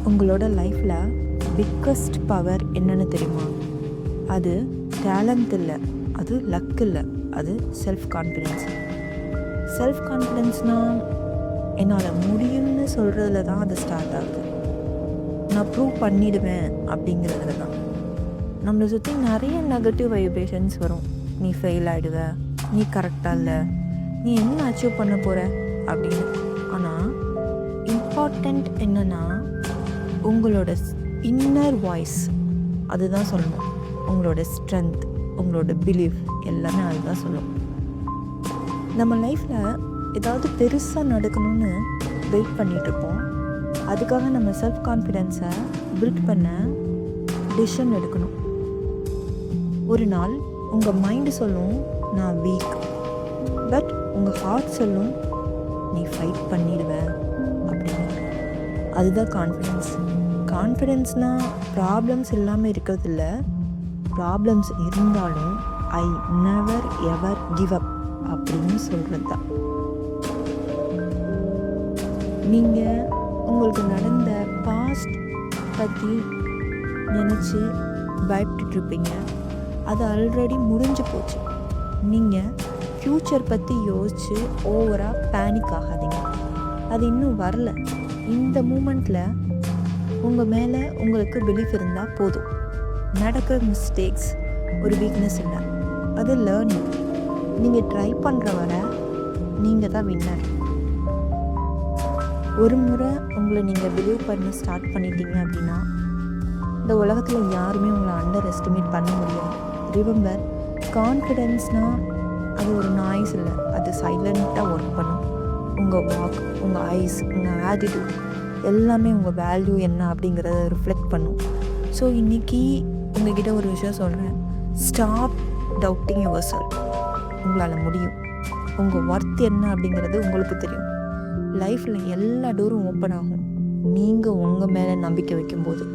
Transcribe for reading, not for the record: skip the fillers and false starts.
உங்களோட லைஃப்பில் biggest power என்னன்னு தெரியுமா? அது டேலண்ட் இல்லை, அது லக் இல்லை, அது செல்ஃப் கான்ஃபிடென்ஸ். செல்ஃப் கான்ஃபிடென்ஸ்னால் என்னால் முடியும்னு சொல்கிறதுல தான் அது ஸ்டார்ட் ஆகுது. நான் ப்ரூவ் பண்ணிடுவேன் அப்படிங்கிறதுல தான். நம்மளை சுற்றி நிறைய நெகட்டிவ் வைப்ரேஷன்ஸ் வரும். நீ ஃபெயில் ஆகிடுவ, நீ கரெக்டாக இல்லை, நீ என்ன அச்சீவ் பண்ண போகிற அப்படின்னு. ஆனால் இம்பார்ட்டண்ட் என்னென்னா உங்களோட இன்னர் வாய்ஸ் அதுதான் சொல்லணும். உங்களோட ஸ்ட்ரென்த், உங்களோட பிலீஃப் எல்லாமே அதுதான் சொல்லணும். நம்ம லைஃப்பில் ஏதாவது பெருசாக நடக்கணும்னு வெயிட் பண்ணிகிட்ருப்போம். அதுக்காக நம்ம செல்ஃப் கான்ஃபிடென்ஸை பில்ட் பண்ண டிசிஷன் எடுக்கணும். ஒரு நாள் உங்கள் மைண்டு சொல்லும் நான் வீக், பட் உங்கள் ஹார்ட் சொல்லும் நீ ஃபைட் பண்ணிடுவ அப்படின்னு. அதுதான் கான்ஃபிடென்ஸ். கான்ஃபிடென்ஸ்னால் ப்ராப்ளம்ஸ் இல்லாமல் இருக்கிறது இல்லை, ப்ராப்ளம்ஸ் இருந்தாலும் I never ever give up அப்படின்னு சொல்கிறது தான். நீங்கள் உங்களுக்கு நடந்த பாஸ்ட் பற்றி நினச்சி பயப்பட்டுருப்பீங்க. அது ஆல்ரெடி முடிஞ்சு போச்சு. நீங்கள் ஃப்யூச்சர் பற்றி யோசித்து ஓவராக பேனிக் ஆகாதீங்க. அது இன்னும் வரல. இந்த மூமெண்ட்டில் உங்கள் மேலே உங்களுக்கு பிலீஃப் இருந்தால் போதும். நடக்கிற மிஸ்டேக்ஸ் ஒரு வீக்னஸ் இல்லை, அது லேர்னிங். நீங்கள் ட்ரை பண்ணுற வரை நீங்கள் தான் வின்னர். ஒரு முறை உங்களை நீங்கள் பிலீவ் பண்ண ஸ்டார்ட் பண்ணிட்டீங்க அப்படின்னா இந்த உலகத்தில் யாருமே உங்களை அண்டர் எஸ்டிமேட் பண்ண முடியாது. ரிமெம்பர், கான்ஃபிடென்ஸ்னால் அது ஒரு நாய்ஸ் இல்லை, அது சைலண்ட்டாக ஒர்க் பண்ணும். உங்கள் வாக், உங்கள் ஐஸ், உங்கள் ஆட்டிடியூட் எல்லாமே உங்கள் வேல்யூ என்ன அப்படிங்கிறத ரிஃப்ளெக்ட் பண்ணும். ஸோ இன்றைக்கி உங்கள்கிட்ட ஒரு விஷயம் சொல்கிறேன். Stop doubting your self. உங்களால் முடியும். உங்கள் ஒர்த் என்ன அப்படிங்கிறது உங்களுக்கு தெரியும். லைஃப்பில் எல்லா டோரும் ஓப்பன் ஆகும் நீங்கள் உங்கள் மேலே நம்பிக்கை வைக்கும்போது.